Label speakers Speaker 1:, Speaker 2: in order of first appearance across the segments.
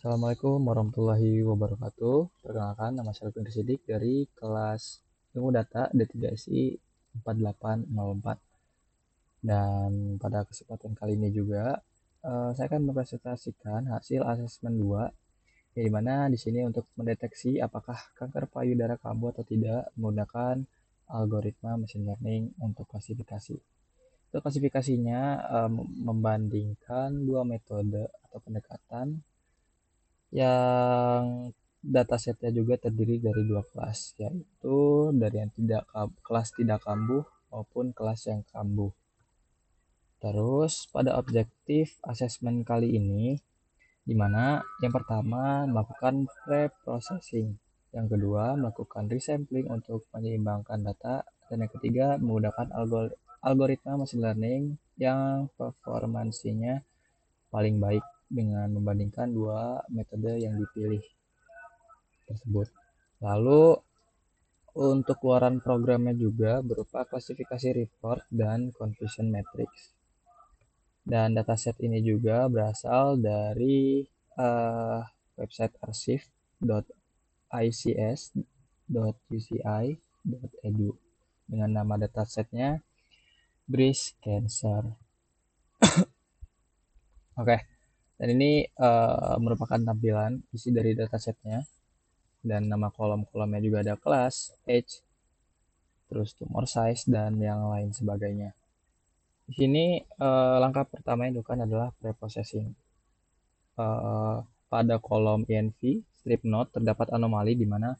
Speaker 1: Assalamualaikum warahmatullahi wabarakatuh. Perkenalkan, nama saya Alvin Sidik dari kelas Ilmu Data D3SI 4804. Dan pada kesempatan kali ini juga, saya akan mempresentasikan hasil asesmen 2, di mana di sini untuk mendeteksi apakah kanker payudara kambuh atau tidak menggunakan algoritma machine learning untuk klasifikasi. Untuk klasifikasinya, membandingkan dua metode atau pendekatan yang datasetnya juga terdiri dari dua kelas, yaitu dari yang kelas tidak kambuh maupun kelas yang kambuh. Terus pada objektif asesmen kali ini, di mana yang pertama melakukan pre-processing, yang kedua melakukan resampling untuk menyeimbangkan data, dan yang ketiga menggunakan algoritma machine learning yang performansinya paling baik dengan membandingkan dua metode yang dipilih tersebut. Lalu untuk keluaran programnya juga berupa klasifikasi report dan confusion matrix. Dan dataset ini juga berasal dari website archive.ics.uci.edu dengan nama datasetnya breast cancer. Oke, dan ini merupakan tampilan isi dari datasetnya. Dan nama kolom-kolomnya juga ada kelas, age, terus tumor size, dan yang lain sebagainya. Di sini langkah pertama yang dilakukan adalah preprocessing. Pada kolom INV strip node terdapat anomali di mana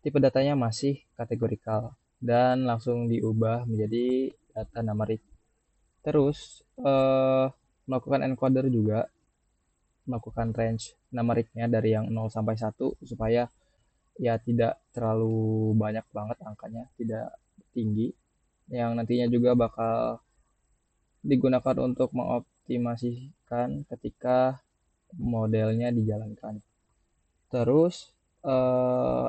Speaker 1: tipe datanya masih kategorikal dan langsung diubah menjadi data numerik. Terus melakukan encoder juga melakukan range numeriknya dari yang 0 sampai 1 supaya ya tidak terlalu banyak banget angkanya, tidak tinggi, yang nantinya juga bakal digunakan untuk mengoptimasikan ketika modelnya dijalankan. Terus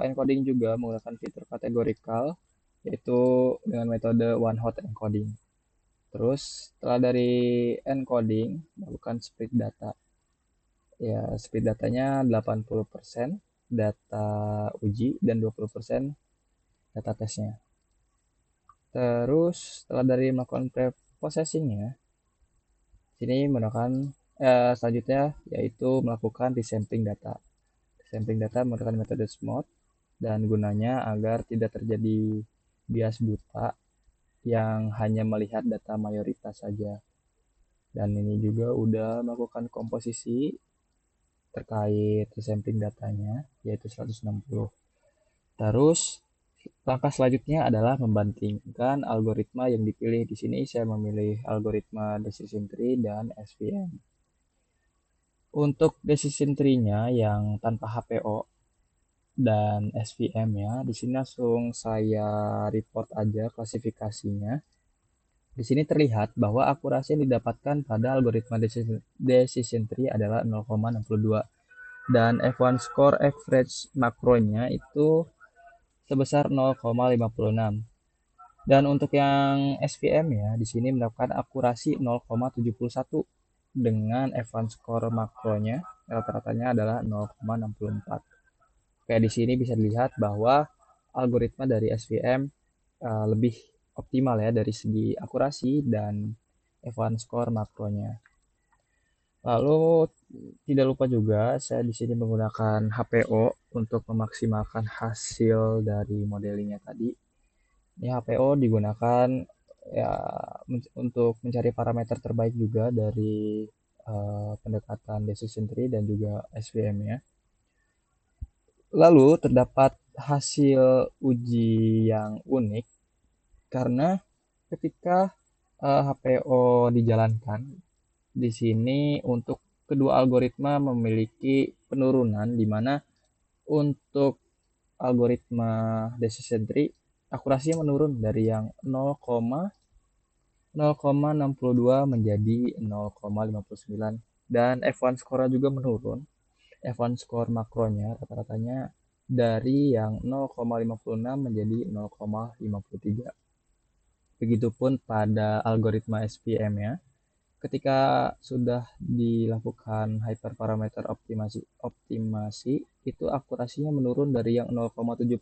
Speaker 1: encoding juga menggunakan fitur kategorikal, yaitu dengan metode one hot encoding. Terus setelah dari encoding melakukan split data. Ya, split datanya 80% data uji dan 20% data tesnya. Terus setelah dari melakukan pre-processingnya, sini menggunakan selanjutnya yaitu melakukan resampling data. Resampling data menggunakan metode SMOD dan gunanya agar tidak terjadi bias buta yang hanya melihat data mayoritas saja. Dan ini juga udah melakukan komposisi terkait resampling datanya yaitu 160. Terus langkah selanjutnya adalah membandingkan algoritma yang dipilih. Di sini saya memilih algoritma decision tree dan SVM. Untuk decision tree-nya yang tanpa HPO dan SVM-nya, di sini langsung saya report aja klasifikasinya. Di sini terlihat bahwa akurasi yang didapatkan pada algoritma decision tree adalah 0,62 dan F1 score average makronya itu sebesar 0,56. Dan untuk yang SVM ya, di sini mendapatkan akurasi 0,71 dengan F1 score makronya rata-ratanya adalah 0,64. Kayak di sini bisa dilihat bahwa algoritma dari SVM lebih optimal ya dari segi akurasi dan F1 score makronya. Lalu tidak lupa juga saya di sini menggunakan HPO untuk memaksimalkan hasil dari modelingnya tadi. Ini HPO digunakan ya untuk mencari parameter terbaik juga dari pendekatan decision tree dan juga SVM ya. Lalu terdapat hasil uji yang unik karena ketika HPO dijalankan di sini untuk kedua algoritma memiliki penurunan di mana untuk algoritma decision tree akurasinya menurun dari yang 0,0,62 menjadi 0,59 dan F1 score juga menurun. F1 score makronya rata-ratanya dari yang 0,56 menjadi 0,53. Begitupun pada algoritma SVM ya. Ketika sudah dilakukan hyperparameter optimasi itu akurasinya menurun dari yang 0,71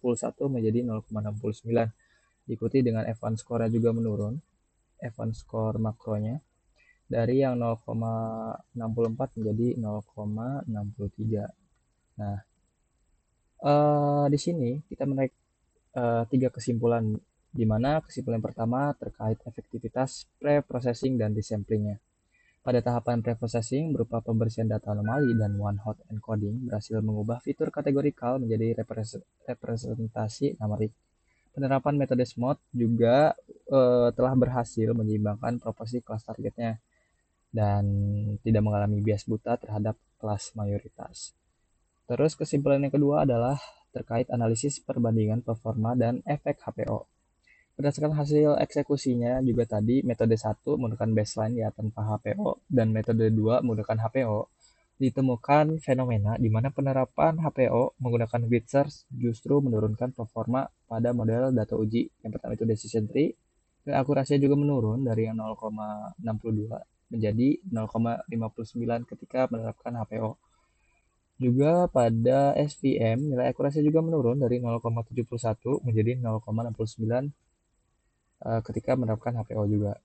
Speaker 1: menjadi 0,69. Diikuti dengan advance score juga menurun, advance score makronya dari yang 0,64 menjadi 0,63. Nah, di sini kita menarik tiga kesimpulan, di mana kesimpulan pertama terkait efektivitas pre-processing dan desamplingnya. Pada tahapan pre-processing berupa pembersihan data anomali dan one-hot encoding berhasil mengubah fitur kategorikal menjadi representasi numerik. Penerapan metode SMOT juga telah berhasil menyeimbangkan proporsi kelas targetnya dan tidak mengalami bias buta terhadap kelas mayoritas. Terus kesimpulan yang kedua adalah terkait analisis perbandingan performa dan efek HPO. Berdasarkan hasil eksekusinya juga tadi, metode 1 menggunakan baseline ya tanpa HPO dan metode 2 menggunakan HPO, ditemukan fenomena di mana penerapan HPO menggunakan grid search justru menurunkan performa pada model data uji. Yang pertama itu decision tree, dan akurasinya juga menurun dari yang 0,62 menjadi 0,59 ketika menerapkan HPO. Juga pada SVM, nilai akurasi juga menurun dari 0,71 menjadi 0,69 ketika menerapkan HPO juga.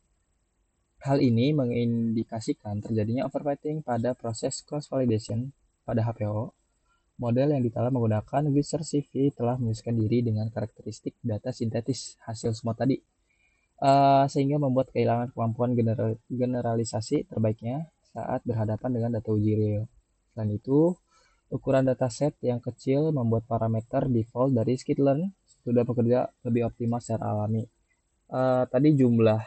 Speaker 1: Hal ini mengindikasikan terjadinya overfitting pada proses cross-validation pada HPO. Model yang ditelah menggunakan Wizard CV telah menyesuaikan diri dengan karakteristik data sintetis hasil semua tadi, sehingga membuat kehilangan kemampuan generalisasi terbaiknya saat berhadapan dengan data uji real. Selain itu, ukuran dataset yang kecil membuat parameter default dari skitlearn sudah bekerja lebih optimal secara alami. Tadi jumlah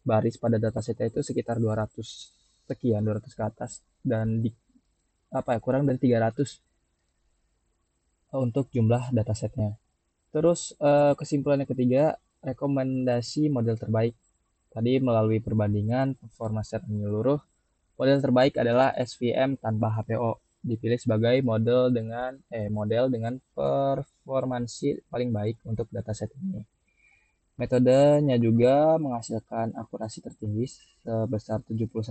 Speaker 1: baris pada datasetnya itu sekitar 200 sekian, 200 ke atas, dan kurang dari 300 untuk jumlah datasetnya. Terus kesimpulan yang ketiga, rekomendasi model terbaik. Tadi melalui perbandingan performa secara menyeluruh, model terbaik adalah SVM tanpa HPO. Dipilih sebagai model dengan performansi paling baik untuk dataset ini. Metodenya juga menghasilkan akurasi tertinggi sebesar 71%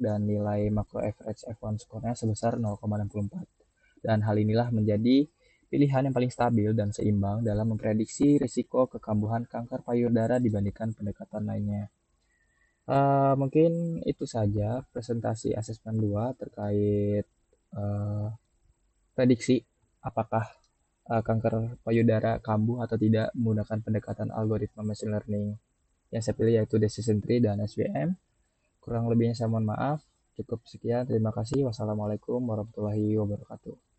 Speaker 1: dan nilai macro average F1 score-nya sebesar 0,64. Dan hal inilah menjadi pilihan yang paling stabil dan seimbang dalam memprediksi risiko kekambuhan kanker payudara dibandingkan pendekatan lainnya. Mungkin itu saja presentasi asesmen 2 terkait uh, prediksi apakah kanker payudara kambuh atau tidak menggunakan pendekatan algoritma machine learning. Yang saya pilih yaitu decision tree dan SVM. Kurang lebihnya saya mohon maaf. Cukup sekian. Terima kasih. Wassalamualaikum warahmatullahi wabarakatuh.